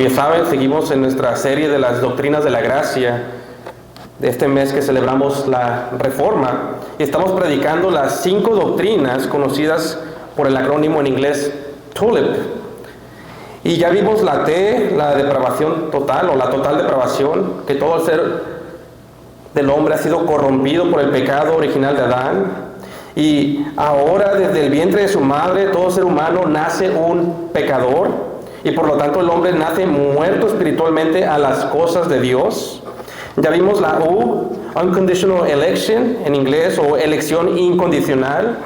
bien saben, seguimos en nuestra serie de las doctrinas de la gracia de este mes que celebramos la Reforma, y estamos predicando las 5 doctrinas conocidas por el acrónimo en inglés TULIP. Y ya vimos la T, la depravación total o la total depravación, que todo el ser del hombre ha sido corrompido por el pecado original de Adán, y ahora desde el vientre de su madre todo ser humano nace un pecador, y por lo tanto el hombre nace muerto espiritualmente a las cosas de Dios. Ya vimos la U, Unconditional Election en inglés, o elección incondicional,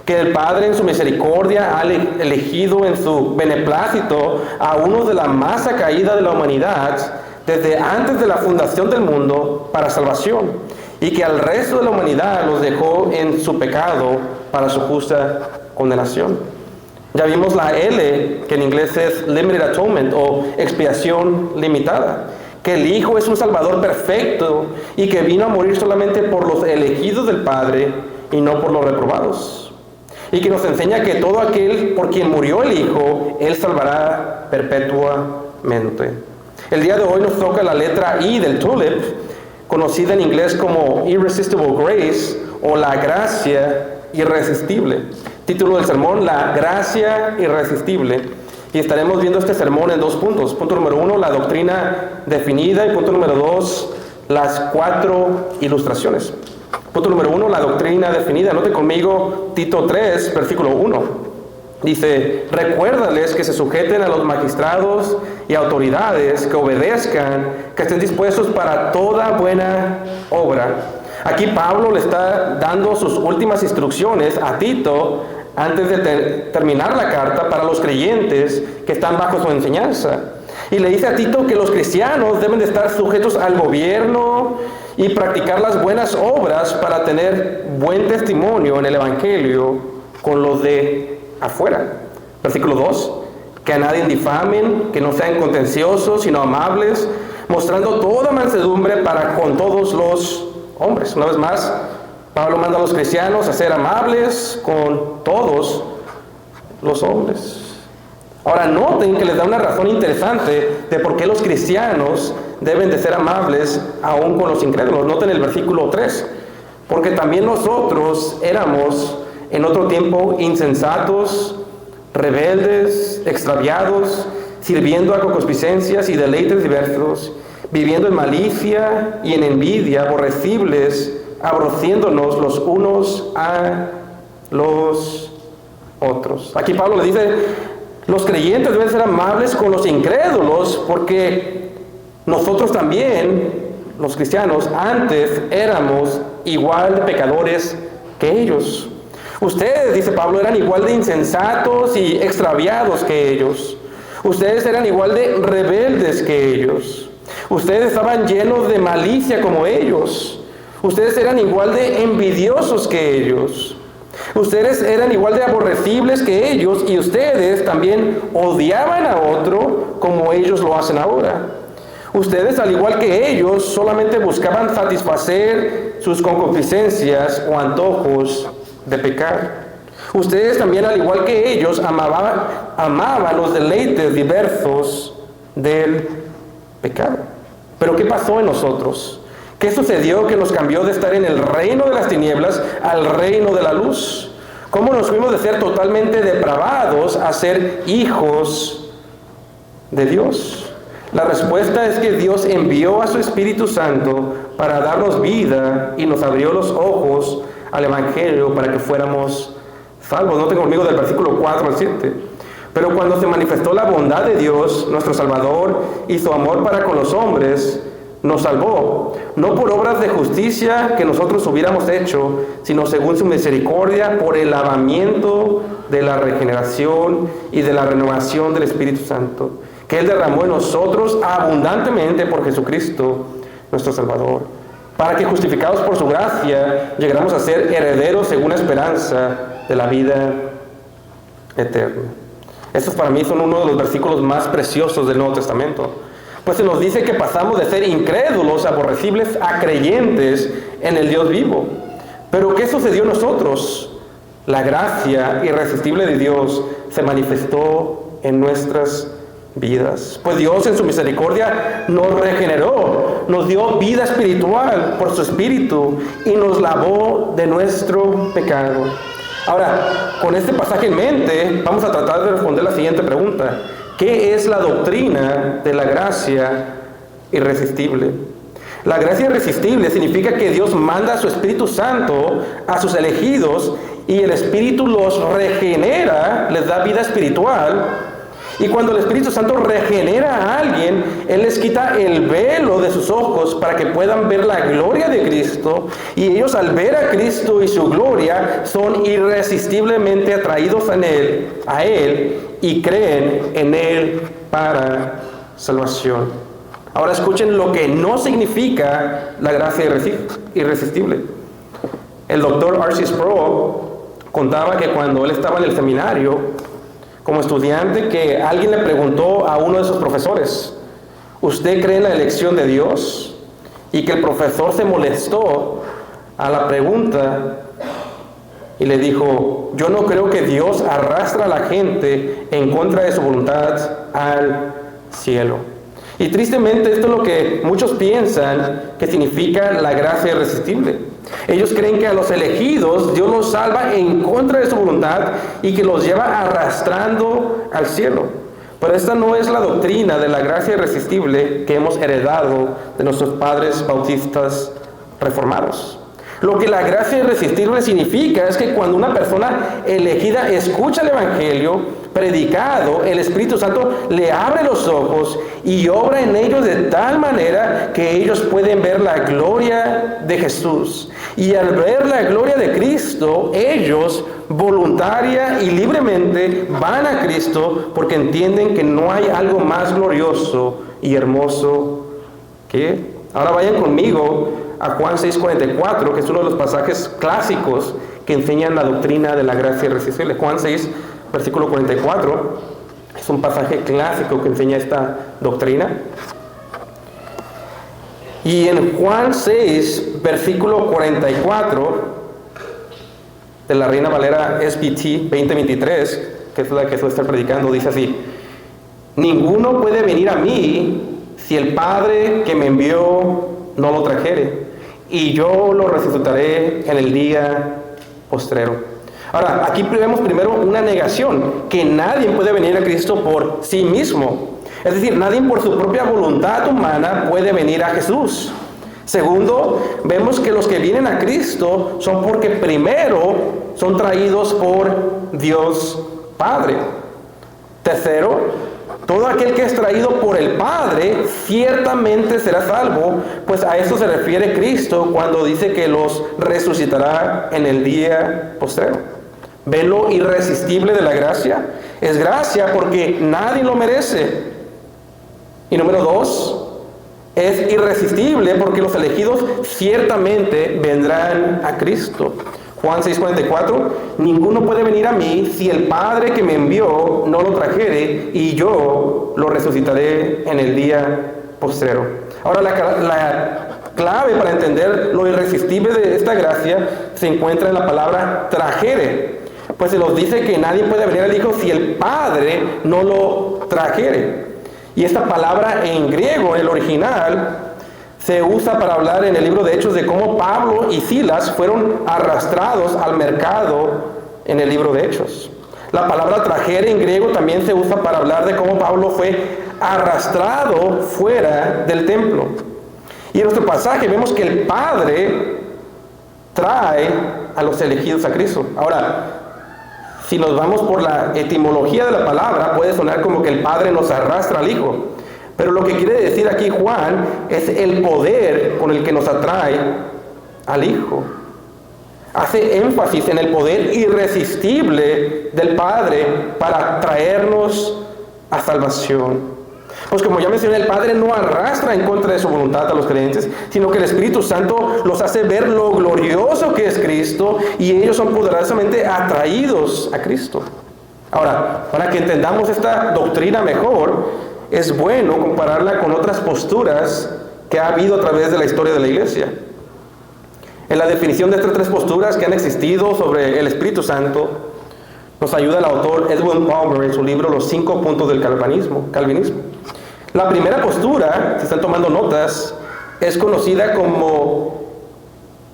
que el Padre en su misericordia ha elegido en su beneplácito a uno de la masa caída de la humanidad desde antes de la fundación del mundo para salvación, y que al resto de la humanidad los dejó en su pecado para su justa condenación. Ya vimos la L, que en inglés es Limited Atonement o expiación limitada, que el Hijo es un Salvador perfecto y que vino a morir solamente por los elegidos del Padre y no por los reprobados, y que nos enseña que todo aquel por quien murió el Hijo, Él salvará perpetuamente. El día de hoy nos toca la letra I del TULIP, conocida en inglés como Irresistible Grace o la gracia irresistible. Título del sermón: La gracia irresistible. Y estaremos viendo este sermón en 2 puntos. Punto número 1, la doctrina definida, y punto número 2, las 4 ilustraciones. Punto número 1, la doctrina definida. Note conmigo Tito 3, versículo 1. Dice: recuérdales que se sujeten a los magistrados y autoridades, que obedezcan, que estén dispuestos para toda buena obra. Aquí Pablo le está dando sus últimas instrucciones a Tito antes de terminar la carta para los creyentes que están bajo su enseñanza. Y le dice a Tito que los cristianos deben de estar sujetos al gobierno y practicar las buenas obras para tener buen testimonio en el Evangelio con los de afuera. Versículo 2, que a nadie difamen, que no sean contenciosos, sino amables, mostrando toda mansedumbre para con todos los hombres. Una vez más, Pablo manda a los cristianos a ser amables con todos los hombres. Ahora noten que les da una razón interesante de por qué los cristianos deben de ser amables aún con los incrédulos. Noten el versículo 3, porque también nosotros éramos en otro tiempo insensatos, rebeldes, extraviados, sirviendo a concupiscencias y deleites diversos, viviendo en malicia y en envidia, aborrecibles, aborreciéndonos los unos a los otros. Aquí Pablo le dice: los creyentes deben ser amables con los incrédulos, porque nosotros también, los cristianos, antes éramos igual de pecadores que ellos. Ustedes, dice Pablo, eran igual de insensatos y extraviados que ellos. Ustedes eran igual de rebeldes que ellos. Ustedes estaban llenos de malicia como ellos. Ustedes eran igual de envidiosos que ellos. Ustedes eran igual de aborrecibles que ellos, y ustedes también odiaban a otro como ellos lo hacen ahora. Ustedes, al igual que ellos, solamente buscaban satisfacer sus concupiscencias o antojos de pecar. Ustedes también, al igual que ellos, amaban los deleites diversos del pecado. Pero ¿qué pasó en nosotros? ¿Qué sucedió que nos cambió de estar en el reino de las tinieblas al reino de la luz? ¿Cómo nos fuimos de ser totalmente depravados a ser hijos de Dios? La respuesta es que Dios envió a su Espíritu Santo para darnos vida y nos abrió los ojos al Evangelio para que fuéramos salvos. Noten conmigo del versículo 4 al 7. Pero cuando se manifestó la bondad de Dios, nuestro Salvador, y su amor para con los hombres, nos salvó, no por obras de justicia que nosotros hubiéramos hecho, sino según su misericordia, por el lavamiento de la regeneración y de la renovación del Espíritu Santo, que Él derramó en nosotros abundantemente por Jesucristo, nuestro Salvador, para que, justificados por su gracia, llegáramos a ser herederos según la esperanza de la vida eterna. Estos para mí son uno de los versículos más preciosos del Nuevo Testamento. Pues se nos dice que pasamos de ser incrédulos, aborrecibles, a creyentes en el Dios vivo. Pero ¿qué sucedió en nosotros? La gracia irresistible de Dios se manifestó en nuestras vidas. Pues Dios en su misericordia nos regeneró, nos dio vida espiritual por su Espíritu y nos lavó de nuestro pecado. Ahora, con este pasaje en mente, vamos a tratar de responder la siguiente pregunta. ¿Qué es la doctrina de la gracia irresistible? La gracia irresistible significa que Dios manda a su Espíritu Santo a sus elegidos y el Espíritu los regenera, les da vida espiritual. Y cuando el Espíritu Santo regenera a alguien, Él les quita el velo de sus ojos para que puedan ver la gloria de Cristo. Y ellos, al ver a Cristo y su gloria, son irresistiblemente atraídos a Él y creen en Él para salvación. Ahora escuchen lo que no significa la gracia irresistible. El doctor R.C. Sproul contaba que cuando él estaba en el seminario, como estudiante, que alguien le preguntó a uno de sus profesores, ¿usted cree en la elección de Dios? Y que el profesor se molestó a la pregunta y le dijo, yo no creo que Dios arrastra a la gente en contra de su voluntad al cielo. Y tristemente esto es lo que muchos piensan que significa la gracia irresistible. Ellos creen que a los elegidos Dios los salva en contra de su voluntad y que los lleva arrastrando al cielo. Pero esta no es la doctrina de la gracia irresistible que hemos heredado de nuestros padres bautistas reformados. Lo que la gracia irresistible significa es que cuando una persona elegida escucha el Evangelio predicado, el Espíritu Santo le abre los ojos y obra en ellos de tal manera que ellos pueden ver la gloria de Jesús. Y al ver la gloria de Cristo, ellos voluntaria y libremente van a Cristo porque entienden que no hay algo más glorioso y hermoso que Él. Ahora vayan conmigo a Juan 6:44, que es uno de los pasajes clásicos que enseñan la doctrina de la gracia irresistible. Juan 6, versículo 44, es un pasaje clásico que enseña esta doctrina. Y en Juan 6, versículo 44, de la Reina Valera SBT 2023, que es la que suele estar predicando, dice así: ninguno puede venir a mí si el Padre que me envió no lo trajere, y yo lo resucitaré en el día postrero. Ahora, aquí vemos primero una negación, que nadie puede venir a Cristo por sí mismo. Es decir, nadie por su propia voluntad humana puede venir a Jesús. Segundo, vemos que los que vienen a Cristo son porque primero son traídos por Dios Padre. Tercero, todo aquel que es traído por el Padre ciertamente será salvo, pues a eso se refiere Cristo cuando dice que los resucitará en el día postrero. ¿Ven lo irresistible de la gracia? Es gracia porque nadie lo merece. Y número 2, es irresistible porque los elegidos ciertamente vendrán a Cristo. Juan 6:44, ninguno puede venir a mí si el Padre que me envió no lo trajere, y yo lo resucitaré en el día postrero. Ahora, la clave para entender lo irresistible de esta gracia se encuentra en la palabra trajere. Pues se nos dice que nadie puede venir al Hijo si el Padre no lo trajere. Y esta palabra en griego, en el original, se usa para hablar en el libro de Hechos de cómo Pablo y Silas fueron arrastrados al mercado en el libro de Hechos. La palabra trajere en griego también se usa para hablar de cómo Pablo fue arrastrado fuera del templo. Y en nuestro pasaje vemos que el Padre trae a los elegidos a Cristo. Ahora, si nos vamos por la etimología de la palabra, puede sonar como que el Padre nos arrastra al Hijo. Pero lo que quiere decir aquí Juan es el poder con el que nos atrae al Hijo. Hace énfasis en el poder irresistible del Padre para traernos a salvación. Pues como ya mencioné, el Padre no arrastra en contra de su voluntad a los creyentes, sino que el Espíritu Santo los hace ver lo glorioso que es Cristo y ellos son poderosamente atraídos a Cristo. Ahora, para que entendamos esta doctrina mejor, es bueno compararla con otras posturas que ha habido a través de la historia de la Iglesia. En la definición de estas tres posturas que han existido sobre el Espíritu Santo, Nos ayuda el autor Edwin Palmer en su libro Los 5 puntos del calvinismo. La primera postura, si están tomando notas, es conocida como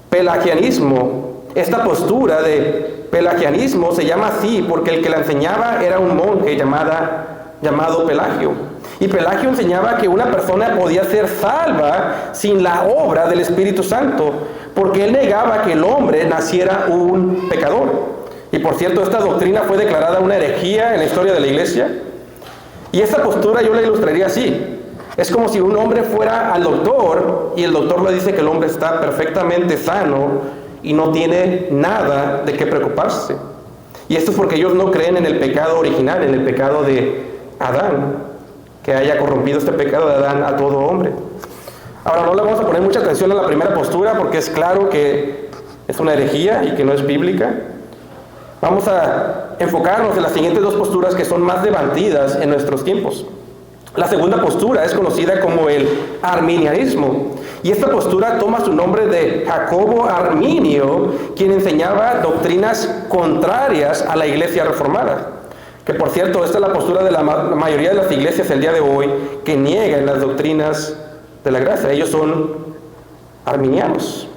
pelagianismo. Esta postura de pelagianismo se llama así porque el que la enseñaba era un monje llamado Pelagio. Y Pelagio enseñaba que una persona podía ser salva sin la obra del Espíritu Santo, porque él negaba que el hombre naciera un pecador. Y por cierto, esta doctrina fue declarada una herejía en la historia de la iglesia. Y esta postura yo la ilustraría así. Es como si un hombre fuera al doctor y el doctor le dice que el hombre está perfectamente sano y no tiene nada de qué preocuparse. Y esto es porque ellos no creen en el pecado original, en el pecado de Adán, que haya corrompido este pecado de Adán a todo hombre. Ahora, no le vamos a poner mucha atención a la primera postura porque es claro que es una herejía y que no es bíblica. Vamos a enfocarnos en las siguientes dos posturas que son más debatidas en nuestros tiempos. La segunda postura es conocida como el arminianismo. Y esta postura toma su nombre de Jacobo Arminio, quien enseñaba doctrinas contrarias a la iglesia reformada. Que por cierto, esta es la postura de la mayoría de las iglesias el día de hoy que niegan las doctrinas de la gracia. Ellos son arminianos.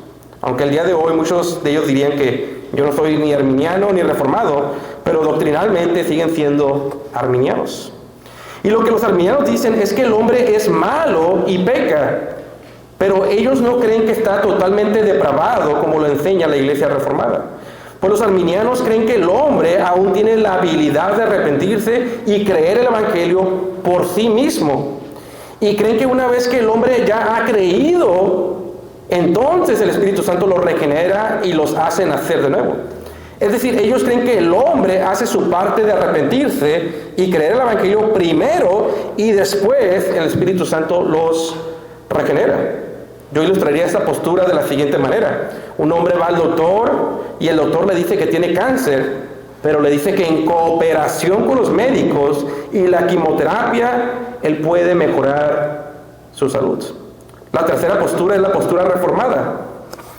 Aunque el día de hoy muchos de ellos dirían que yo no soy ni arminiano ni reformado, pero doctrinalmente siguen siendo arminianos. Y lo que los arminianos dicen es que el hombre es malo y peca, pero ellos no creen que está totalmente depravado como lo enseña la iglesia reformada. Pues los arminianos creen que el hombre aún tiene la habilidad de arrepentirse y creer el evangelio por sí mismo. Y creen que una vez que el hombre ya ha creído, entonces el Espíritu Santo los regenera y los hace nacer de nuevo. Es decir, ellos creen que el hombre hace su parte de arrepentirse y creer el evangelio primero y después el Espíritu Santo los regenera. Yo ilustraría esta postura de la siguiente manera. Un hombre va al doctor y el doctor le dice que tiene cáncer, pero le dice que en cooperación con los médicos y la quimioterapia, él puede mejorar su salud. La tercera postura es la postura reformada.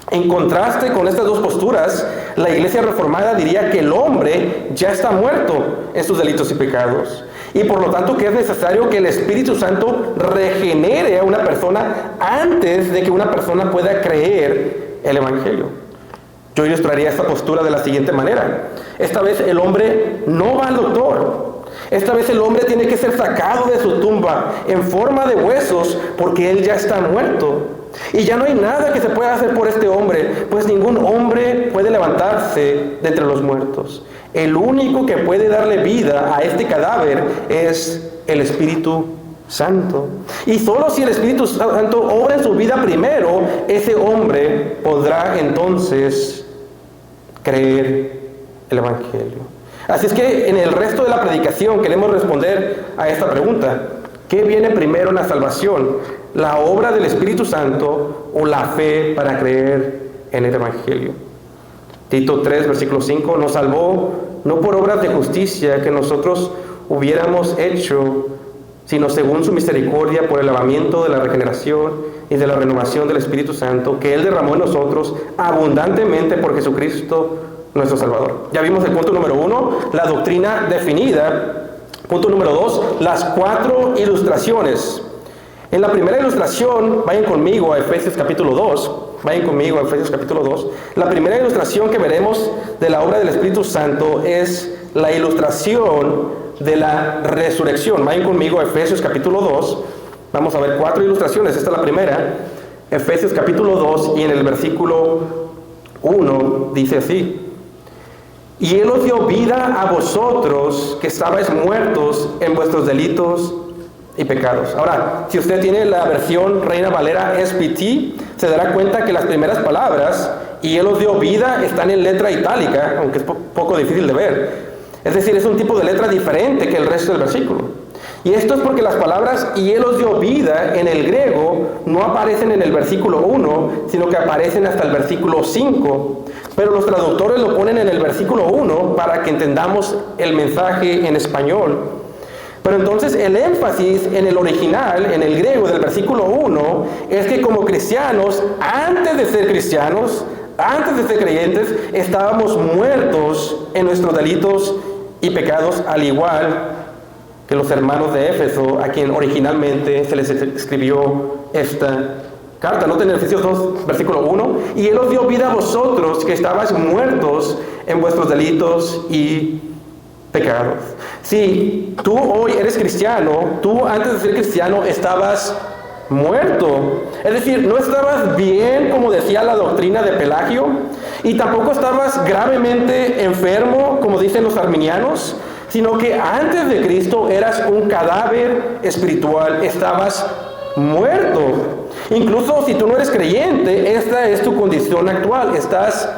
En contraste con estas dos posturas, la iglesia reformada diría que el hombre ya está muerto en sus delitos y pecados. Y por lo tanto que es necesario que el Espíritu Santo regenere a una persona antes de que una persona pueda creer el evangelio. Yo ilustraría esta postura de la siguiente manera. Esta vez el hombre no va al doctor. Esta vez el hombre tiene que ser sacado de su tumba en forma de huesos porque él ya está muerto. Y ya no hay nada que se pueda hacer por este hombre, pues ningún hombre puede levantarse de entre los muertos. El único que puede darle vida a este cadáver es el Espíritu Santo. Y solo si el Espíritu Santo obra en su vida primero, ese hombre podrá entonces creer el evangelio. Así es que en el resto de la predicación queremos responder a esta pregunta. ¿Qué viene primero en la salvación? ¿La obra del Espíritu Santo o la fe para creer en el evangelio? Tito 3, versículo 5, nos salvó no por obras de justicia que nosotros hubiéramos hecho, sino según su misericordia por el lavamiento de la regeneración y de la renovación del Espíritu Santo, que Él derramó en nosotros abundantemente por Jesucristo nuestro Salvador. Ya vimos el punto número 1, la doctrina definida. Punto número 2, las 4 ilustraciones. En la primera ilustración, vayan conmigo a Efesios capítulo 2. Vayan conmigo a Efesios capítulo 2. La primera ilustración que veremos de la obra del Espíritu Santo es la ilustración de la resurrección. Vayan conmigo a Efesios capítulo 2. Vamos a ver 4 ilustraciones. Esta es la primera. Efesios capítulo 2 y en el versículo 1 dice así. Y Él os dio vida a vosotros que estabais muertos en vuestros delitos y pecados. Ahora, si usted tiene la versión Reina Valera SPT, se dará cuenta que las primeras palabras, y Él os dio vida, están en letra itálica, aunque es poco difícil de ver. Es decir, es un tipo de letra diferente que el resto del versículo. Y esto es porque las palabras y Él os dio vida en el griego no aparecen en el versículo 1, sino que aparecen hasta el versículo 5. Pero los traductores lo ponen en el versículo 1 para que entendamos el mensaje en español. Pero entonces el énfasis en el original, en el griego del versículo 1, es que como cristianos, antes de ser cristianos, antes de ser creyentes, estábamos muertos en nuestros delitos y pecados, al igual que los hermanos de Éfeso, a quien originalmente se les escribió esta carta. Noten en Efesios 2, versículo 1, y Él os dio vida a vosotros, que estabais muertos en vuestros delitos y pecados. Si tú hoy eres cristiano, tú antes de ser cristiano estabas muerto. Es decir, no estabas bien, como decía la doctrina de Pelagio, y tampoco estabas gravemente enfermo, como dicen los arminianos, sino que antes de Cristo eras un cadáver espiritual, estabas muerto. Incluso si tú no eres creyente, esta es tu condición actual, estás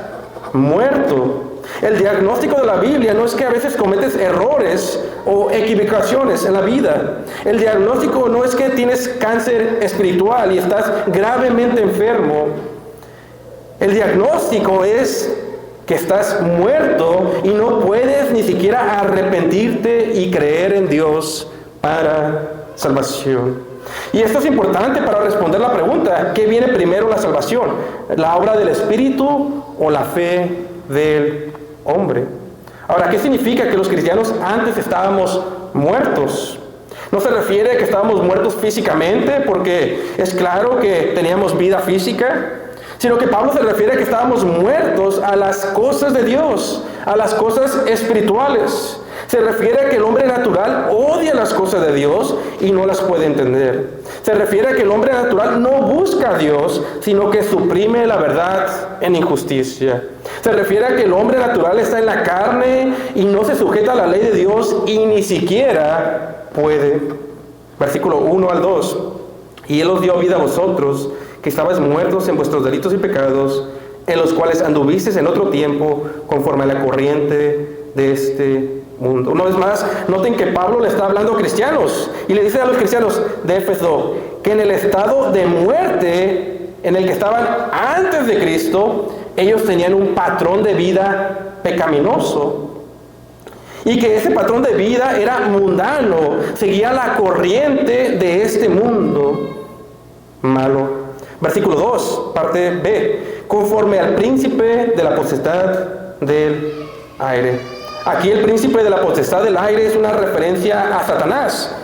muerto. El diagnóstico de la Biblia no es que a veces cometes errores o equivocaciones en la vida. El diagnóstico no es que tienes cáncer espiritual y estás gravemente enfermo. El diagnóstico es que estás muerto y no puedes ni siquiera arrepentirte y creer en Dios para salvación. Y esto es importante para responder la pregunta: ¿qué viene primero, la salvación? ¿La obra del Espíritu o la fe del hombre? Ahora, ¿qué significa que los cristianos antes estábamos muertos? No se refiere a que estábamos muertos físicamente, porque es claro que teníamos vida física, sino que Pablo se refiere a que estábamos muertos a las cosas de Dios, a las cosas espirituales. Se refiere a que el hombre natural odia las cosas de Dios y no las puede entender. Se refiere a que el hombre natural no busca a Dios, sino que suprime la verdad en injusticia. Se refiere a que el hombre natural está en la carne y no se sujeta a la ley de Dios y ni siquiera puede. Versículo 1 al 2. Y Él os dio vida a vosotros, que estabais muertos en vuestros delitos y pecados, en los cuales anduvisteis en otro tiempo, conforme a la corriente de este mundo. Una vez más, noten que Pablo le está hablando a cristianos y le dice a los cristianos de Éfeso que en el estado de muerte en el que estaban antes de Cristo, ellos tenían un patrón de vida pecaminoso y que ese patrón de vida era mundano, seguía la corriente de este mundo malo. Versículo 2, parte B, conforme al príncipe de la potestad del aire. Aquí el príncipe de la potestad del aire es una referencia a Satanás.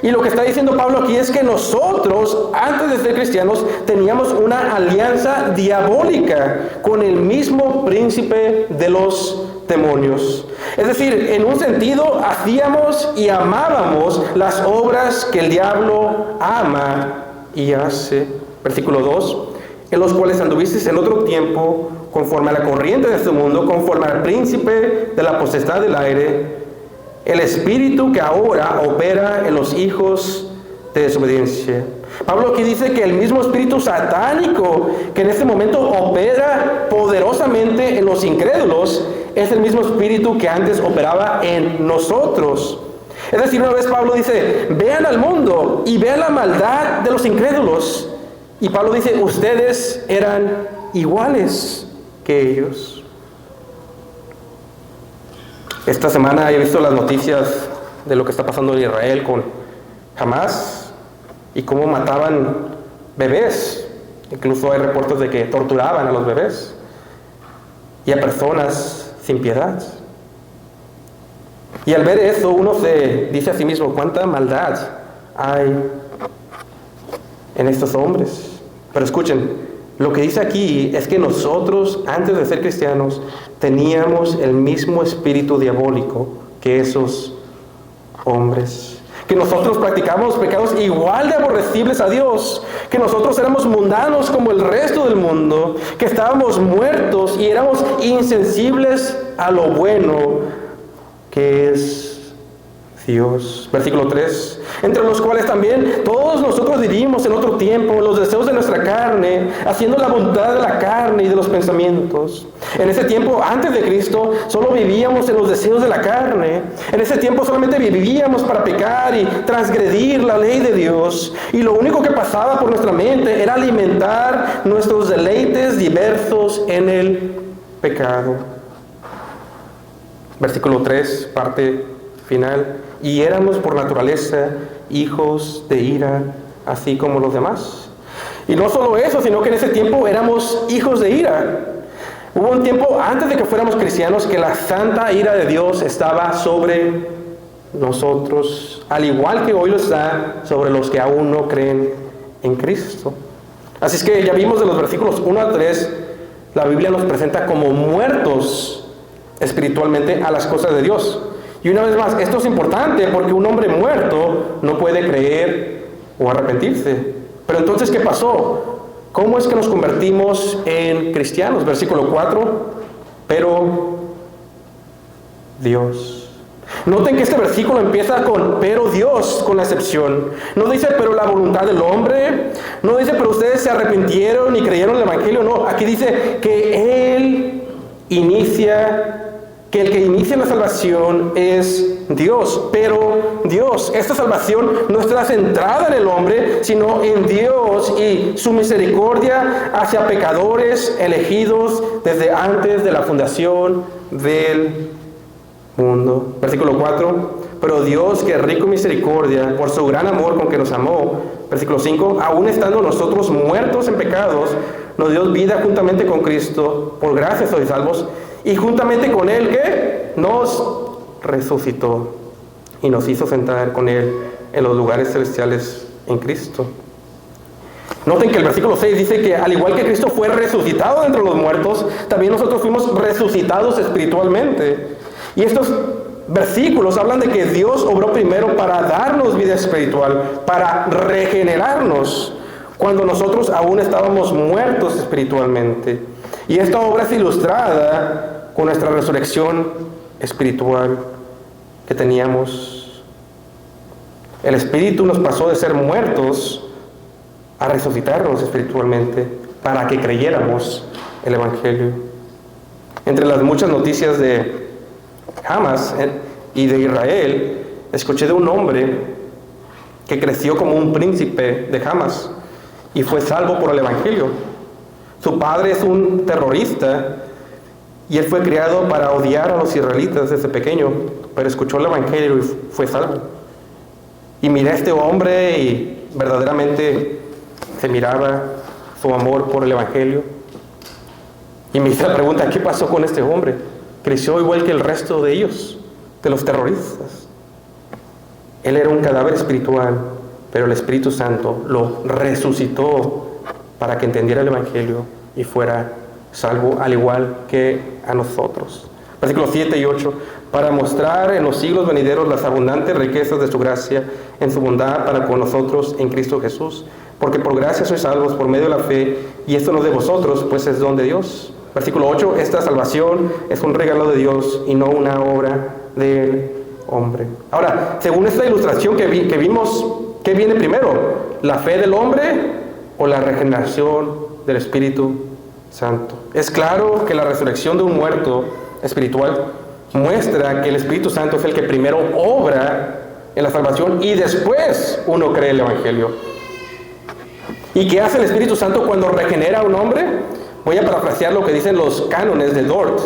Y lo que está diciendo Pablo aquí es que nosotros, antes de ser cristianos, teníamos una alianza diabólica con el mismo príncipe de los demonios. Es decir, en un sentido, hacíamos y amábamos las obras que el diablo ama y hace. Versículo 2, en los cuales anduvisteis en otro tiempo, conforme a la corriente de este mundo, conforme al príncipe de la potestad del aire, el espíritu que ahora opera en los hijos de desobediencia. Pablo aquí dice que el mismo espíritu satánico que en este momento opera poderosamente en los incrédulos es el mismo espíritu que antes operaba en nosotros. Es decir, una vez Pablo dice, vean al mundo y vean la maldad de los incrédulos. Y Pablo dice, ustedes eran iguales que ellos. Esta semana he visto las noticias de lo que está pasando en Israel con Hamas y cómo mataban bebés. Incluso hay reportes de que torturaban a los bebés y a personas sin piedad. Y al ver eso, uno se dice a sí mismo, ¿cuánta maldad hay en estos hombres? Pero escuchen, lo que dice aquí es que nosotros, antes de ser cristianos, teníamos el mismo espíritu diabólico que esos hombres. Que nosotros practicamos pecados igual de aborrecibles a Dios, que nosotros éramos mundanos como el resto del mundo, que estábamos muertos y éramos insensibles a lo bueno que es Dios. Versículo 3, entre los cuales también todos nosotros vivimos en otro tiempo, en los deseos de nuestra carne, haciendo la voluntad de la carne y de los pensamientos. En ese tiempo, antes de Cristo, solo vivíamos en los deseos de la carne. En ese tiempo solamente vivíamos para pecar y transgredir la ley de Dios. Y lo único que pasaba por nuestra mente era alimentar nuestros deleites diversos en el pecado. Versículo 3, parte final. Y éramos por naturaleza hijos de ira, así como los demás. Y no solo eso, sino que en ese tiempo éramos hijos de ira. Hubo un tiempo antes de que fuéramos cristianos que la santa ira de Dios estaba sobre nosotros, al igual que hoy lo está sobre los que aún no creen en Cristo. Así es que ya vimos de los versículos 1 al 3, la Biblia nos presenta como muertos espiritualmente a las cosas de Dios. Y una vez más, esto es importante porque un hombre muerto no puede creer o arrepentirse. Pero entonces, ¿qué pasó? ¿Cómo es que nos convertimos en cristianos? Versículo 4, pero Dios. Noten que este versículo empieza con pero Dios, con la excepción. No dice pero la voluntad del hombre, no dice pero ustedes se arrepintieron y creyeron el Evangelio, no, aquí dice que Él inicia, que el que inicia la salvación es Dios, pero Dios. Esta salvación no está centrada en el hombre, sino en Dios y su misericordia hacia pecadores elegidos desde antes de la fundación del mundo. Versículo 4, pero Dios, que es rico en misericordia, por su gran amor con que nos amó. Versículo 5, aún estando nosotros muertos en pecados, nos dio vida juntamente con Cristo, por gracia sois salvos, y juntamente con Él, ¿qué? Nos resucitó y nos hizo sentar con Él en los lugares celestiales en Cristo. Noten que el versículo 6 dice que al igual que Cristo fue resucitado de entre los muertos, también nosotros fuimos resucitados espiritualmente. Y estos versículos hablan de que Dios obró primero para darnos vida espiritual, para regenerarnos, cuando nosotros aún estábamos muertos espiritualmente. Y esta obra es ilustrada con nuestra resurrección espiritual que teníamos. El Espíritu nos pasó de ser muertos a resucitarnos espiritualmente para que creyéramos el Evangelio. Entre las muchas noticias de Hamas y de Israel, escuché de un hombre que creció como un príncipe de Hamas y fue salvo por el Evangelio. Su padre es un terrorista y él fue criado para odiar a los israelitas desde pequeño, pero escuchó el Evangelio y fue salvo. Y miré a este hombre y verdaderamente se miraba su amor por el Evangelio. Y me hice la pregunta, ¿qué pasó con este hombre? Creció igual que el resto de ellos, de los terroristas. Él era un cadáver espiritual, pero el Espíritu Santo lo resucitó para que entendiera el Evangelio y fuera salvo al igual que a nosotros. Versículos 7 y 8, para mostrar en los siglos venideros las abundantes riquezas de su gracia en su bondad para con nosotros en Cristo Jesús, porque por gracia sois salvos por medio de la fe, y esto no es de vosotros, pues es don de Dios. Versículo 8, esta salvación es un regalo de Dios y no una obra del hombre. Ahora, según esta ilustración que vimos, ¿qué viene primero? ¿La fe del hombre o la regeneración del Espíritu Santo? Es claro que la resurrección de un muerto espiritual muestra que el Espíritu Santo es el que primero obra en la salvación y después uno cree el Evangelio. ¿Y qué hace el Espíritu Santo cuando regenera a un hombre? Voy a parafrasear lo que dicen los cánones de Dort,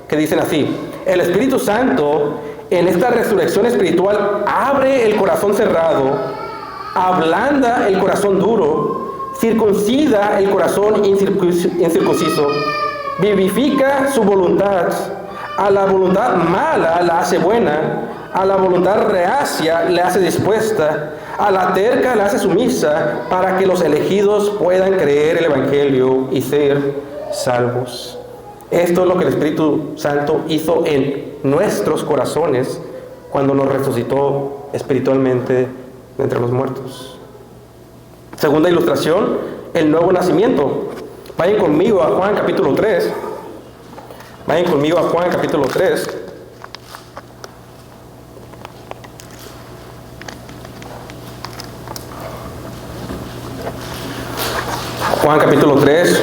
que dicen así: el Espíritu Santo en esta resurrección espiritual abre el corazón cerrado, ablanda el corazón duro, circuncida el corazón incircunciso, vivifica su voluntad, a la voluntad mala la hace buena, a la voluntad reacia le hace dispuesta, a la terca la hace sumisa, para que los elegidos puedan creer el Evangelio y ser salvos. Esto es lo que el Espíritu Santo hizo en nuestros corazones cuando nos resucitó espiritualmente de entre los muertos. Segunda ilustración, el nuevo nacimiento. Vayan conmigo a Juan capítulo 3. Vayan conmigo a Juan capítulo 3. Juan capítulo 3,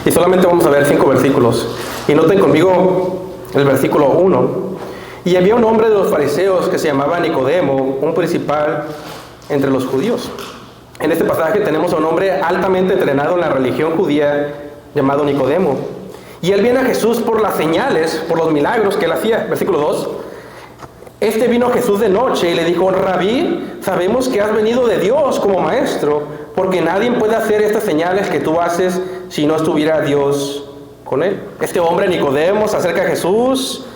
y solamente vamos a ver 5 versículos. Y noten conmigo el versículo 1. Y había un hombre de los fariseos que se llamaba Nicodemo, un principal entre los judíos. En este pasaje tenemos a un hombre altamente entrenado en la religión judía llamado Nicodemo. Y él viene a Jesús por las señales, por los milagros que él hacía. Versículo 2. Este vino a Jesús de noche y le dijo: Rabí, sabemos que has venido de Dios como maestro, porque nadie puede hacer estas señales que tú haces si no estuviera Dios con él. Este hombre, Nicodemo, se acerca a Jesús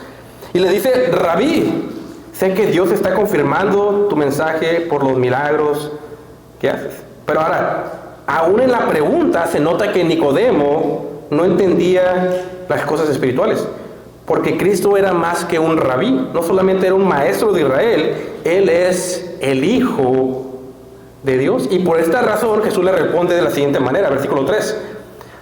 y le dice: Rabí, sé que Dios está confirmando tu mensaje por los milagros que haces. Pero ahora, aún en la pregunta se nota que Nicodemo no entendía las cosas espirituales, porque Cristo era más que un rabí, no solamente era un maestro de Israel, Él es el Hijo de Dios. Y por esta razón Jesús le responde de la siguiente manera, versículo 3.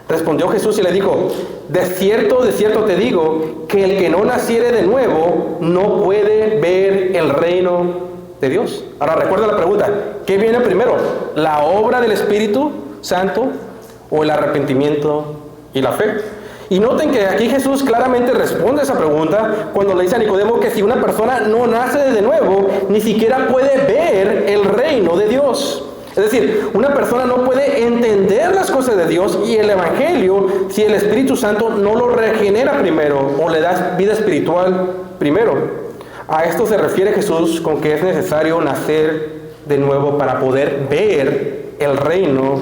Respondió Jesús y le dijo: de cierto te digo, que el que no naciere de nuevo no puede ver el reino de Dios. Ahora recuerda la pregunta: ¿qué viene primero? ¿La obra del Espíritu Santo o el arrepentimiento y la fe? Y noten que aquí Jesús claramente responde a esa pregunta cuando le dice a Nicodemo que si una persona no nace de nuevo, ni siquiera puede ver el reino de Dios. Es decir, una persona no puede entender las cosas de Dios y el Evangelio si el Espíritu Santo no lo regenera primero o le da vida espiritual primero. A esto se refiere Jesús con que es necesario nacer de nuevo para poder ver el reino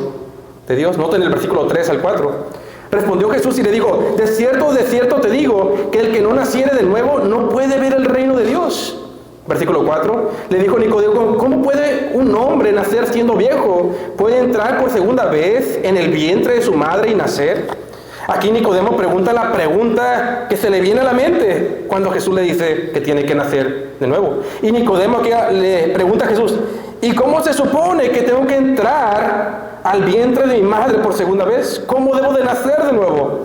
de Dios. Noten el versículo 3 al 4. Respondió Jesús y le dijo: de cierto te digo, que el que no naciere de nuevo no puede ver el reino de Dios. Versículo 4, le dijo Nicodemo: ¿cómo puede un hombre nacer siendo viejo? ¿Puede entrar por segunda vez en el vientre de su madre y nacer? Aquí Nicodemo pregunta la pregunta que se le viene a la mente cuando Jesús le dice que tiene que nacer de nuevo. Y Nicodemo le pregunta a Jesús: ¿y cómo se supone que tengo que entrar al vientre de mi madre por segunda vez? ¿Cómo debo de nacer de nuevo?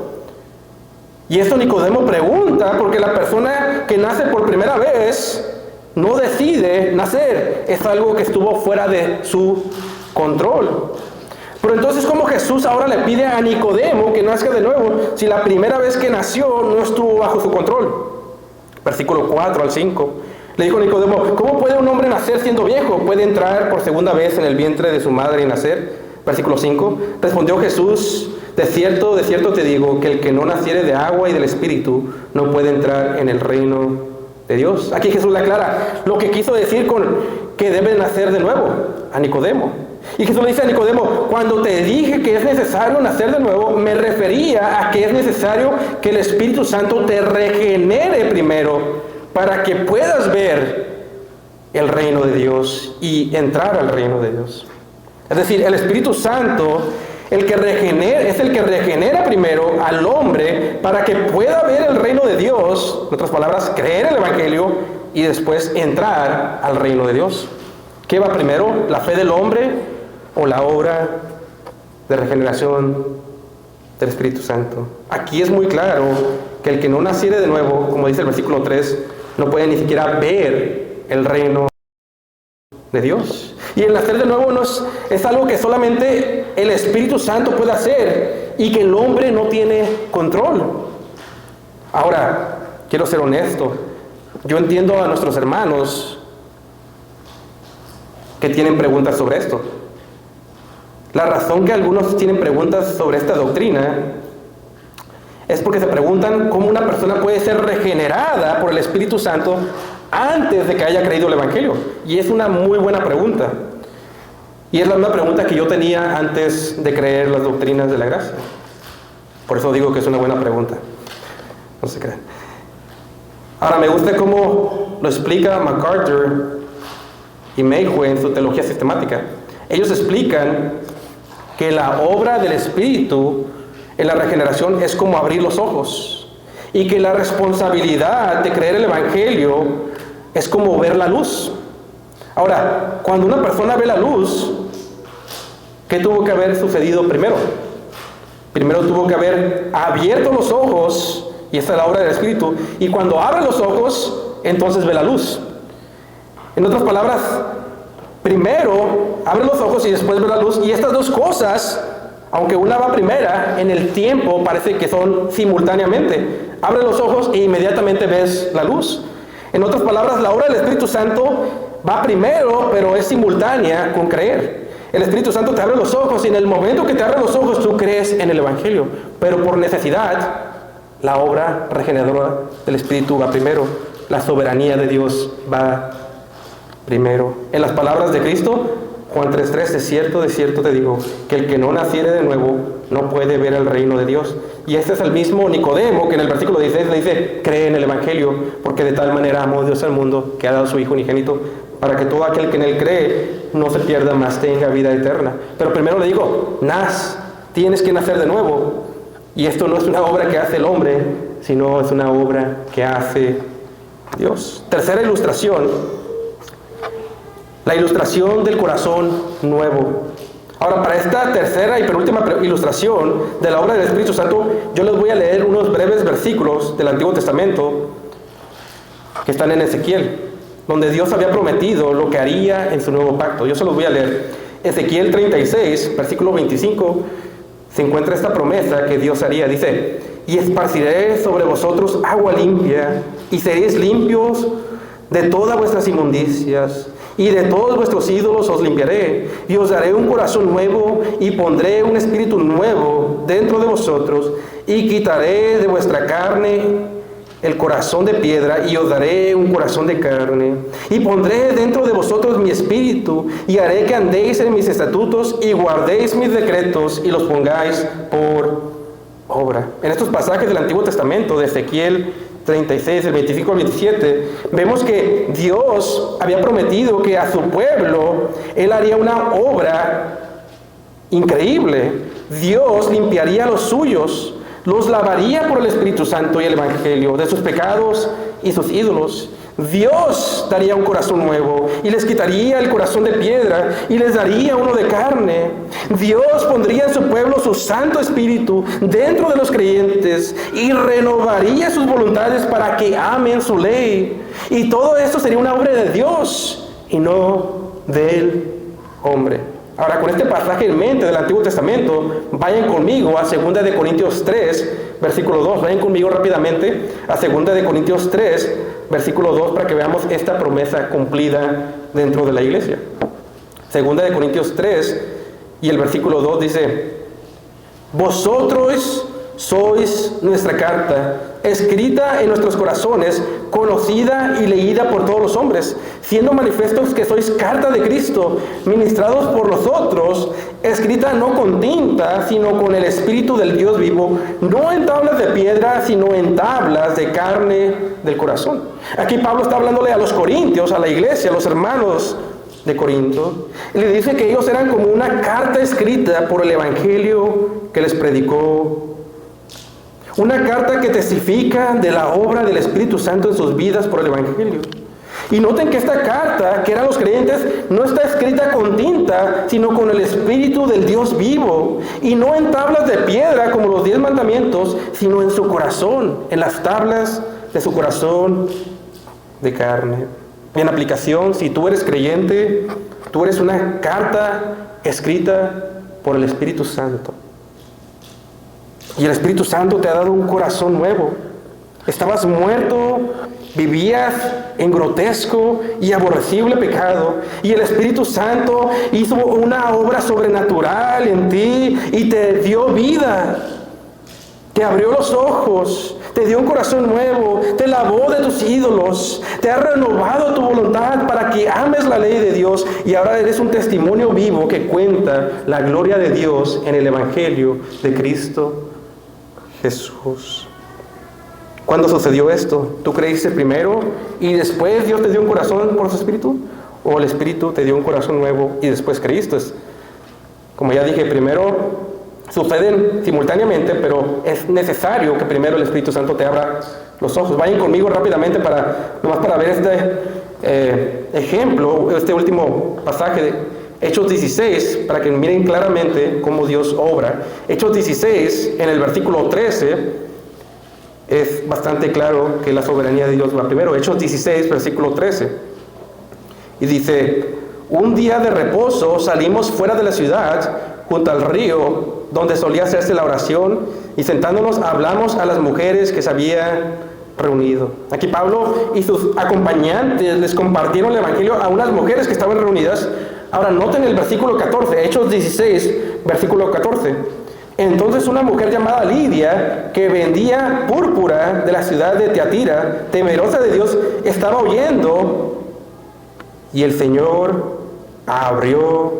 Y esto Nicodemo pregunta porque la persona que nace por primera vez no decide nacer. Es algo que estuvo fuera de su control. Pero entonces, ¿cómo Jesús ahora le pide a Nicodemo que nazca de nuevo si la primera vez que nació no estuvo bajo su control? Versículo 4 al 5. Le dijo Nicodemo: ¿cómo puede un hombre nacer siendo viejo? ¿Puede entrar por segunda vez en el vientre de su madre y nacer? Versículo 5. Respondió Jesús: de cierto te digo, que el que no naciere de agua y del Espíritu no puede entrar en el reino de Dios. Aquí Jesús le aclara lo que quiso decir con que debe nacer de nuevo a Nicodemo. Y Jesús le dice a Nicodemo: cuando te dije que es necesario nacer de nuevo, me refería a que es necesario que el Espíritu Santo te regenere primero para que puedas ver el reino de Dios y entrar al reino de Dios. Es decir, el Espíritu Santo es el que regenera primero al hombre para que pueda ver el reino de Dios, en otras palabras, creer el Evangelio y después entrar al reino de Dios. ¿Qué va primero? ¿La fe del hombre o la obra de regeneración del Espíritu Santo? Aquí es muy claro que el que no naciere de nuevo, como dice el versículo 3, no puede ni siquiera ver el reino de Dios. Y el nacer de nuevo es algo que solamente el Espíritu Santo puede hacer y que el hombre no tiene control. Ahora, quiero ser honesto. Yo entiendo a nuestros hermanos que tienen preguntas sobre esto. La razón que algunos tienen preguntas sobre esta doctrina es porque se preguntan cómo una persona puede ser regenerada por el Espíritu Santo antes de que haya creído el Evangelio. Y es una muy buena pregunta. Y es la misma pregunta que yo tenía antes de creer las doctrinas de la gracia. Por eso digo que es una buena pregunta. No se crean. Ahora, me gusta cómo lo explica MacArthur y Meighui en su teología sistemática. Ellos explican que la obra del Espíritu en la regeneración es como abrir los ojos, y que la responsabilidad de creer el Evangelio es como ver la luz. Ahora, cuando una persona ve la luz, ¿qué tuvo que haber sucedido primero? Primero tuvo que haber abierto los ojos, y esta es la obra del Espíritu, y cuando abre los ojos, entonces ve la luz. En otras palabras, primero abre los ojos y después ve la luz, y estas dos cosas, aunque una va primera, en el tiempo parece que son simultáneamente. Abre los ojos e inmediatamente ves la luz. En otras palabras, la obra del Espíritu Santo va primero, pero es simultánea con creer. El Espíritu Santo te abre los ojos y en el momento que te abre los ojos tú crees en el Evangelio. Pero por necesidad, la obra regeneradora del Espíritu va primero. La soberanía de Dios va primero. En las palabras de Cristo, Juan 3:3, de cierto te digo, que el que no naciere de nuevo no puede ver el reino de Dios. Y este es el mismo Nicodemo que en el versículo 16 le dice, cree en el Evangelio, porque de tal manera amó Dios al mundo, que ha dado a su Hijo unigénito, para que todo aquel que en él cree no se pierda, mas tenga vida eterna. Pero primero le digo, tienes que nacer de nuevo. Y esto no es una obra que hace el hombre, sino es una obra que hace Dios. Tercera ilustración, la ilustración del corazón nuevo. Ahora, para esta tercera y penúltima ilustración de la obra del Espíritu Santo, yo les voy a leer unos breves versículos del Antiguo Testamento que están en Ezequiel, donde Dios había prometido lo que haría en su nuevo pacto. Yo se los voy a leer. Ezequiel 36, versículo 25, se encuentra esta promesa que Dios haría. Dice, y esparciré sobre vosotros agua limpia, y seréis limpios de todas vuestras inmundicias, y de todos vuestros ídolos os limpiaré, y os daré un corazón nuevo, y pondré un espíritu nuevo dentro de vosotros, y quitaré de vuestra carne el corazón de piedra, y os daré un corazón de carne, y pondré dentro de vosotros mi espíritu, y haré que andéis en mis estatutos, y guardéis mis decretos, y los pongáis por obra. En estos pasajes del Antiguo Testamento, de Ezequiel 36, el 25 al 27, vemos que Dios había prometido que a su pueblo Él haría una obra increíble. Dios limpiaría a los suyos, los lavaría por el Espíritu Santo y el Evangelio de sus pecados y sus ídolos. Dios daría un corazón nuevo y les quitaría el corazón de piedra y les daría uno de carne. Dios pondría en su pueblo su Santo Espíritu dentro de los creyentes y renovaría sus voluntades para que amen su ley. Y todo esto sería una obra de Dios y no del hombre. Ahora, con este pasaje en mente del Antiguo Testamento, vayan conmigo a 2 de Corintios 3, versículo 2. Vayan conmigo rápidamente a 2 de Corintios 3, versículo 2, para que veamos esta promesa cumplida dentro de la iglesia. 2 de Corintios 3 y el versículo 2 dice, vosotros sois nuestra carta, escrita en nuestros corazones, conocida y leída por todos los hombres, siendo manifestos que sois carta de Cristo, ministrados por nosotros, escrita no con tinta, sino con el Espíritu del Dios vivo, no en tablas de piedra, sino en tablas de carne del corazón. Aquí Pablo está hablándole a los corintios, a la iglesia, a los hermanos de Corinto, y le dice que ellos eran como una carta escrita por el Evangelio que les predicó. Una carta que testifica de la obra del Espíritu Santo en sus vidas por el Evangelio. Y noten que esta carta, que eran los creyentes, no está escrita con tinta, sino con el Espíritu del Dios vivo. Y no en tablas de piedra como los 10 mandamientos, sino en su corazón, en las tablas de su corazón de carne. En aplicación, si tú eres creyente, tú eres una carta escrita por el Espíritu Santo. Y el Espíritu Santo te ha dado un corazón nuevo. Estabas muerto, vivías en grotesco y aborrecible pecado. Y el Espíritu Santo hizo una obra sobrenatural en ti y te dio vida. Te abrió los ojos, te dio un corazón nuevo, te lavó de tus ídolos, te ha renovado tu voluntad para que ames la ley de Dios y ahora eres un testimonio vivo que cuenta la gloria de Dios en el Evangelio de Cristo Jesús. ¿Cuándo sucedió esto? ¿Tú creíste primero y después Dios te dio un corazón por su Espíritu? ¿O el Espíritu te dio un corazón nuevo y después creíste? Como ya dije, primero suceden simultáneamente, pero es necesario que primero el Espíritu Santo te abra los ojos. Vayan conmigo rápidamente nomás para ver este ejemplo, este último pasaje de Hechos 16, para que miren claramente cómo Dios obra. Hechos 16, en el versículo 13, es bastante claro que la soberanía de Dios va primero. Hechos 16, versículo 13. Y dice, un día de reposo salimos fuera de la ciudad, junto al río, donde solía hacerse la oración, y sentándonos hablamos a las mujeres que se habían reunido. Aquí Pablo y sus acompañantes les compartieron el Evangelio a unas mujeres que estaban reunidas. Ahora noten el versículo 14, Hechos 16, versículo 14. Entonces una mujer llamada Lidia, que vendía púrpura de la ciudad de Tiatira, temerosa de Dios, estaba oyendo, y el Señor abrió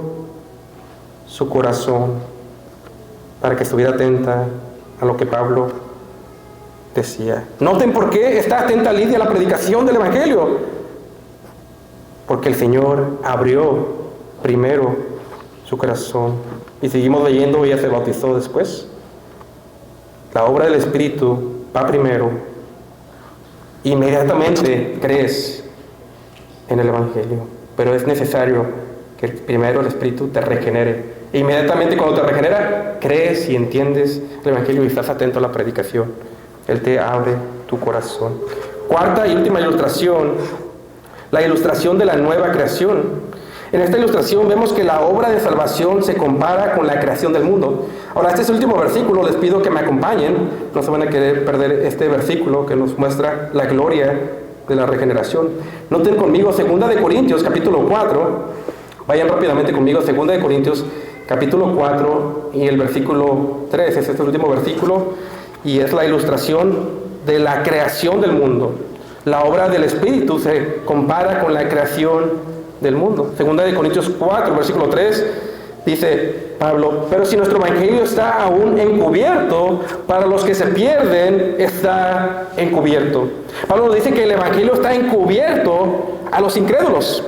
su corazón para que estuviera atenta a lo que Pablo decía. Noten por qué está atenta Lidia a la predicación del Evangelio. Porque el Señor abrió primero su corazón. Y seguimos leyendo, ella se bautizó después. La obra del Espíritu va primero. Inmediatamente crees en el Evangelio. Pero es necesario que primero el Espíritu te regenere. E inmediatamente cuando te regenera, crees y entiendes el Evangelio y estás atento a la predicación. Él te abre tu corazón. Cuarta y última ilustración, la ilustración de la nueva creación. En esta ilustración vemos que la obra de salvación se compara con la creación del mundo. Ahora, este es el último versículo, les pido que me acompañen. No se van a querer perder este versículo que nos muestra la gloria de la regeneración. Noten conmigo 2 Corintios capítulo 4. Vayan rápidamente conmigo, 2 Corintios capítulo 4 y el versículo 3. Es este último versículo y es la ilustración de la creación del mundo. La obra del Espíritu se compara con la creación del mundo. 2 Corintios 4, versículo 3, dice Pablo: pero si nuestro evangelio está aún encubierto, para los que se pierden está encubierto. Pablo nos dice que el evangelio está encubierto a los incrédulos.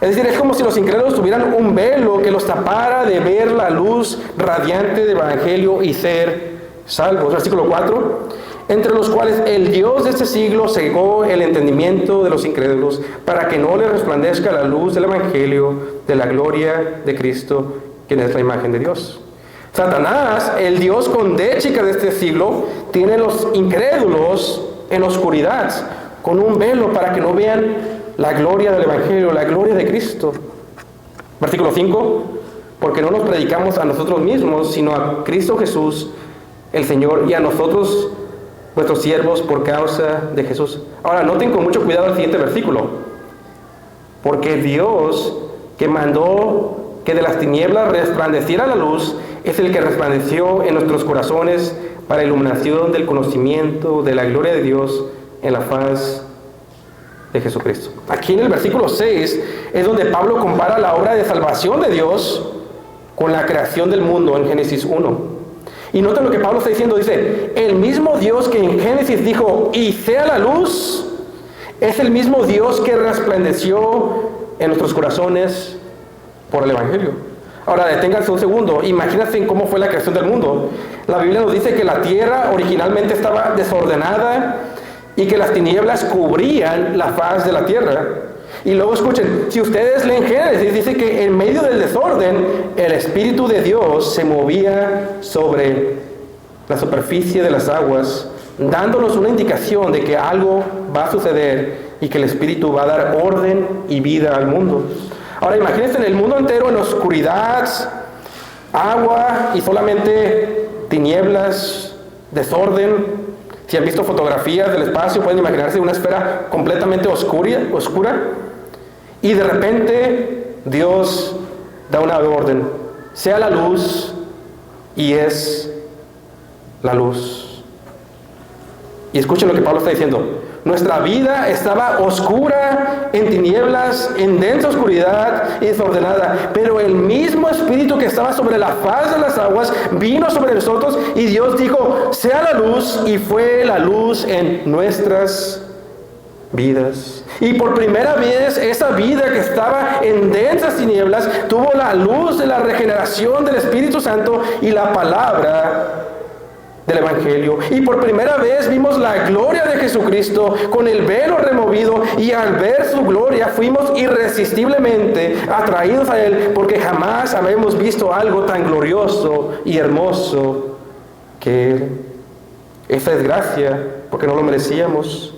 Es decir, es como si los incrédulos tuvieran un velo que los tapara de ver la luz radiante del evangelio y ser salvos. Versículo 4: entre los cuales el Dios de este siglo cegó el entendimiento de los incrédulos, para que no les resplandezca la luz del evangelio de la gloria de Cristo, quien es la imagen de Dios. Satanás, el Dios con D chica de este siglo, tiene a los incrédulos en oscuridad, con un velo para que no vean la gloria del evangelio, la gloria de Cristo. Versículo 5: porque no nos predicamos a nosotros mismos, sino a Cristo Jesús, el Señor, y a nosotros, vuestros siervos, por causa de Jesús. Ahora, noten con mucho cuidado el siguiente versículo. Porque Dios, que mandó que de las tinieblas resplandeciera la luz, es el que resplandeció en nuestros corazones para iluminación del conocimiento de la gloria de Dios en la faz de Jesucristo. Aquí en el versículo 6 es donde Pablo compara la obra de salvación de Dios con la creación del mundo en Génesis 1. Y noten lo que Pablo está diciendo, dice: el mismo Dios que en Génesis dijo, y sea la luz, es el mismo Dios que resplandeció en nuestros corazones por el Evangelio. Ahora, deténganse un segundo, imagínense cómo fue la creación del mundo. La Biblia nos dice que la tierra originalmente estaba desordenada y que las tinieblas cubrían la faz de la tierra. Y luego escuchen, si ustedes leen Génesis, dice que en medio del desorden, el Espíritu de Dios se movía sobre la superficie de las aguas, dándonos una indicación de que algo va a suceder y que el Espíritu va a dar orden y vida al mundo. Ahora imagínense en el mundo entero en oscuridad, agua y solamente tinieblas, desorden. Si han visto fotografías del espacio, pueden imaginarse una esfera completamente oscura. Y de repente Dios da una orden: sea la luz, y es la luz. Y escuchen lo que Pablo está diciendo: nuestra vida estaba oscura, en tinieblas, en densa oscuridad y desordenada, pero el mismo Espíritu que estaba sobre la faz de las aguas vino sobre nosotros, y Dios dijo: sea la luz, y fue la luz en nuestras vidas. Y por primera vez esa vida que estaba en densas tinieblas tuvo la luz de la regeneración del Espíritu Santo y la palabra del Evangelio. Y por primera vez vimos la gloria de Jesucristo con el velo removido, y al ver su gloria fuimos irresistiblemente atraídos a Él, porque jamás habíamos visto algo tan glorioso y hermoso que Él. Esa es gracia, porque no lo merecíamos,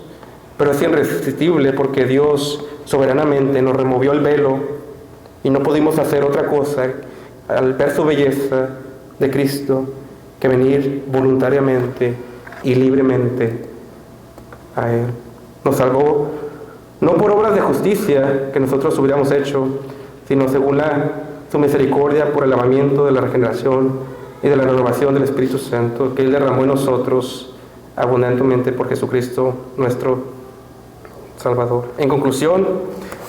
pero es irresistible porque Dios soberanamente nos removió el velo y no pudimos hacer otra cosa al ver su belleza de Cristo que venir voluntariamente y libremente a Él. Nos salvó no por obras de justicia que nosotros hubiéramos hecho, sino según su misericordia, por el lavamiento de la regeneración y de la renovación del Espíritu Santo que Él derramó en nosotros abundantemente por Jesucristo nuestro Salvador. En conclusión,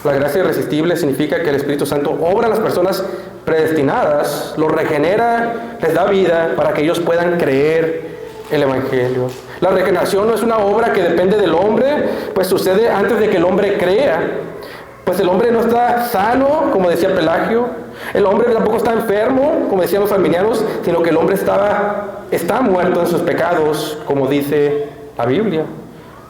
la gracia irresistible significa que el Espíritu Santo obra a las personas predestinadas, los regenera, les da vida para que ellos puedan creer el Evangelio. La regeneración no es una obra que depende del hombre, pues sucede antes de que el hombre crea. Pues el hombre no está sano, como decía Pelagio. El hombre tampoco está enfermo, como decían los arminianos, sino que el hombre está muerto en sus pecados, como dice la Biblia.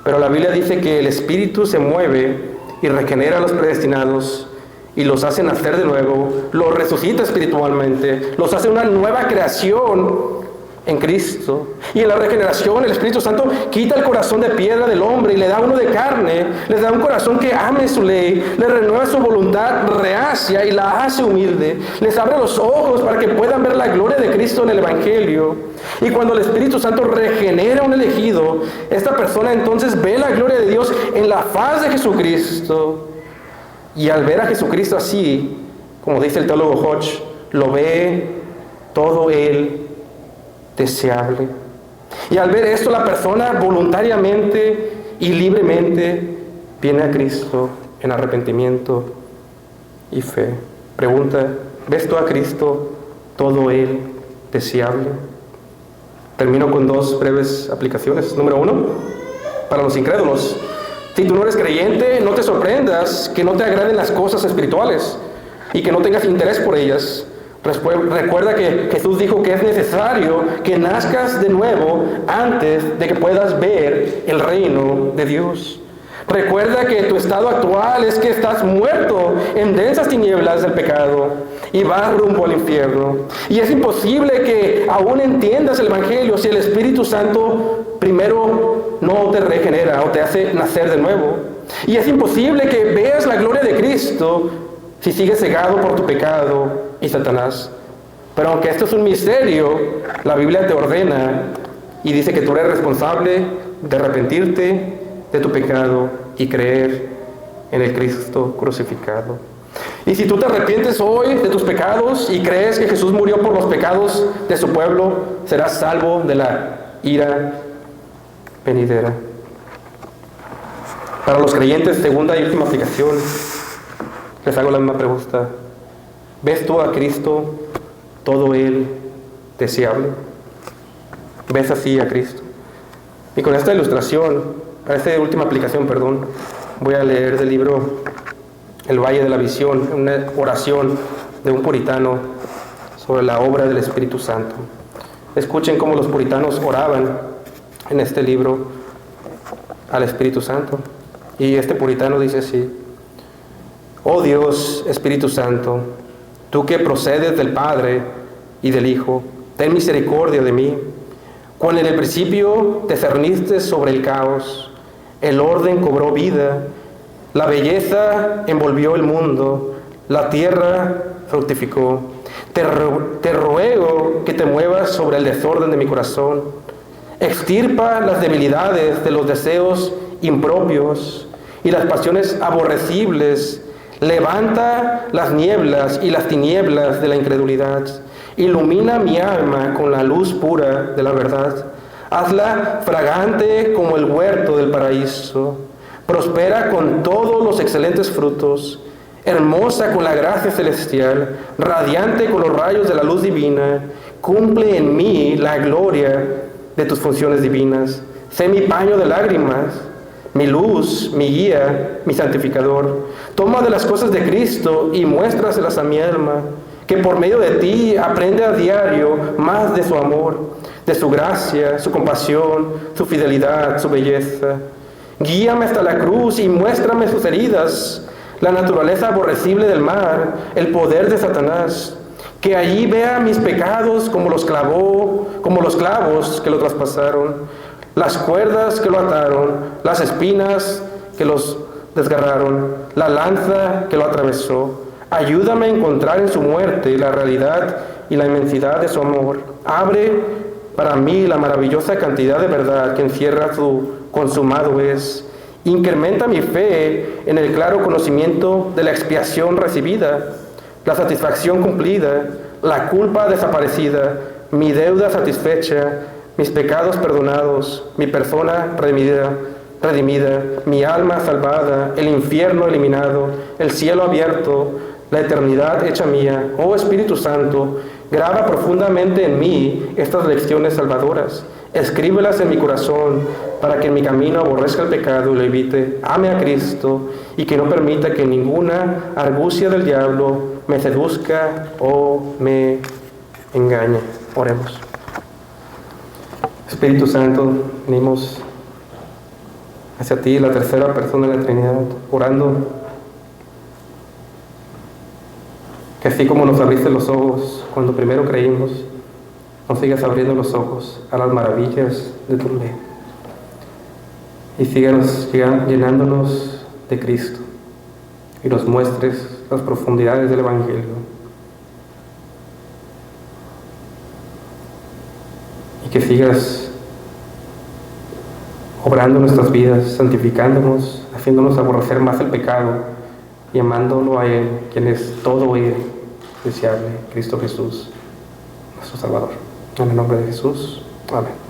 Pero la Biblia dice que el Espíritu se mueve y regenera a los predestinados y los hace nacer de nuevo, los resucita espiritualmente, los hace una nueva creación en Cristo. Y en la regeneración el Espíritu Santo quita el corazón de piedra del hombre y le da uno de carne, les da un corazón que ame su ley, le renueva su voluntad reacia y la hace humilde, les abre los ojos para que puedan ver la gloria de Cristo en el Evangelio. Y cuando el Espíritu Santo regenera a un elegido, esta persona entonces ve la gloria de Dios en la faz de Jesucristo. Y al ver a Jesucristo así, como dice el teólogo Hodge, lo ve todo él deseable. Y al ver esto, la persona voluntariamente y libremente viene a Cristo en arrepentimiento y fe. Pregunta: ¿ves tú a Cristo todo él deseable? Termino con dos breves aplicaciones. Número 1, para los incrédulos. Si tú no eres creyente, no te sorprendas que no te agraden las cosas espirituales y que no tengas interés por ellas. Recuerda que Jesús dijo que es necesario que nazcas de nuevo antes de que puedas ver el reino de Dios. Recuerda que tu estado actual es que estás muerto en densas tinieblas del pecado y vas rumbo al infierno. Y es imposible que aún entiendas el Evangelio si el Espíritu Santo primero no te regenera o te hace nacer de nuevo. Y es imposible que veas la gloria de Cristo si sigues cegado por tu pecado y Satanás. Pero aunque esto es un misterio, la Biblia te ordena y dice que tú eres responsable de arrepentirte de tu pecado y creer en el Cristo crucificado. Y si tú te arrepientes hoy de tus pecados y crees que Jesús murió por los pecados de su pueblo, serás salvo de la ira venidera. Para los creyentes, segunda y última aplicación, les hago la misma pregunta: ¿ves tú a Cristo todo él deseable? ¿Ves así a Cristo? Y con esta ilustración, para esta última aplicación, voy a leer del libro El Valle de la Visión, una oración de un puritano sobre la obra del Espíritu Santo. Escuchen cómo los puritanos oraban en este libro al Espíritu Santo. Y este puritano dice así: oh Dios, Espíritu Santo, tú que procedes del Padre y del Hijo, ten misericordia de mí. Cuando en el principio te cerniste sobre el caos, el orden cobró vida, la belleza envolvió el mundo, la tierra fructificó. Te ruego que te muevas sobre el desorden de mi corazón. Extirpa las debilidades de los deseos impropios y las pasiones aborrecibles. Levanta las nieblas y las tinieblas de la incredulidad. Ilumina mi alma con la luz pura de la verdad. Hazla fragante como el huerto del paraíso. Prospera con todos los excelentes frutos. Hermosa con la gracia celestial. Radiante con los rayos de la luz divina. Cumple en mí la gloria de tus funciones divinas. Sé mi paño de lágrimas, mi luz, mi guía, mi santificador. Toma de las cosas de Cristo y muéstraselas a mi alma, que por medio de ti aprende a diario más de su amor, de su gracia, su compasión, su fidelidad, su belleza. Guíame hasta la cruz y muéstrame sus heridas, la naturaleza aborrecible del mar, el poder de Satanás. Que allí vea mis pecados como los clavos que lo traspasaron, las cuerdas que lo ataron, las espinas que los desgarraron, la lanza que lo atravesó. Ayúdame a encontrar en su muerte la realidad y la inmensidad de su amor. Abre para mí la maravillosa cantidad de verdad que encierra su consumado es. Incrementa mi fe en el claro conocimiento de la expiación recibida, la satisfacción cumplida, la culpa desaparecida, mi deuda satisfecha, mis pecados perdonados, mi persona redimida, mi alma salvada, el infierno eliminado, el cielo abierto, la eternidad hecha mía. Oh Espíritu Santo, graba profundamente en mí estas lecciones salvadoras Escríbelas en mi corazón para que en mi camino aborrezca el pecado y lo evite, ame a Cristo y que no permita que ninguna argucia del diablo me seduzca o me engañe. Oremos. Espíritu Santo, venimos hacia ti, la tercera persona de la Trinidad, orando que así como nos abriste los ojos cuando primero creímos, nos sigas abriendo los ojos a las maravillas de tu ley y sigas llenándonos de Cristo y nos muestres las profundidades del Evangelio y que sigas obrando nuestras vidas, santificándonos, haciéndonos aborrecer más el pecado y amándolo a Él, quien es todo y deseable, Cristo Jesús, nuestro Salvador. En el nombre de Jesús. Amén.